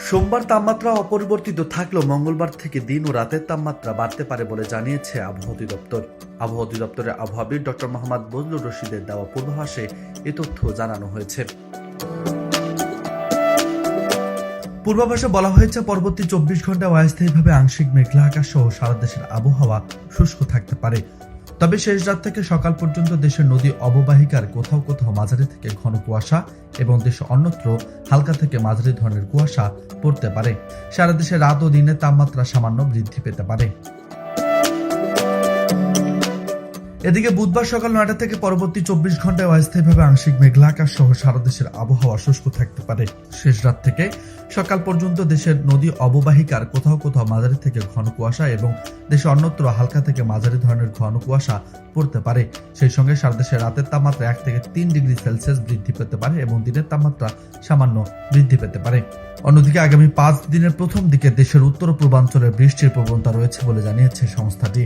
সোমবার তাপমাত্রা অপরিবর্তিত থাকলেও মঙ্গলবার থেকে দিন ও রাতের তাপমাত্রা বাড়তে পারে বলে জানিয়েছে আবহাওয়া অধিদপ্তর। আবহাওয়া অধিদপ্তরের আবহাওয়াবিদ ডক্টর মোহাম্মদ বজলুর রশিদের দেওয়া পূর্বাভাসে এ তথ্য জানানো হয়েছে। পূর্বাভাসে বলা হয়েছে, পরবর্তী 24 ঘন্টায় অস্থায়ীভাবে আংশিক মেঘলা আকাশ সহ সারা দেশের আবহাওয়া শুষ্ক থাকতে পারে। তবে শেষ রাত থেকে সকাল পর্যন্ত দেশের নদী অববাহিকার কোথাও কোথাও মাঝারি থেকে ঘন কুয়াশা এবং দেশে অন্যত্র হালকা থেকে মাঝারি ধরনের কুয়াশা পড়তে পারে। সারা দেশে রাত ও দিনের তাপমাত্রা সামান্য বৃদ্ধি পেতে পারে। এদিকে বুধবার সকাল 9টা থেকে পরবর্তী 24 ঘন্টায় অস্থায়ীভাবে আংশিক মেঘলা আকাশ সহ সারা দেশের আবহাওয়া শুষ্ক থাকতে পারে। শেষ রাত থেকে সকাল পর্যন্ত দেশের নদী অববাহিকার কোথাও কোথাও মাঝারি থেকে ঘন কুয়াশা এবং দেশে অন্যত্র হালকা থেকে মাঝারি ধরনের ঘন কুয়াশা পড়তে পারে। সেই সঙ্গে সারা দেশের রাতের তাপমাত্রা 1 থেকে 3 ডিগ্রি সেলসিয়াস বৃদ্ধি পেতে পারে এবং দিনের তাপমাত্রা সামান্য বৃদ্ধি পেতে পারে। অন্যদিকে আগামী 5 দিনের প্রথম দিকে দেশের উত্তর পূর্বাঞ্চলে বৃষ্টির প্রবণতা রয়েছে বলে জানিয়েছে সংস্থাটি।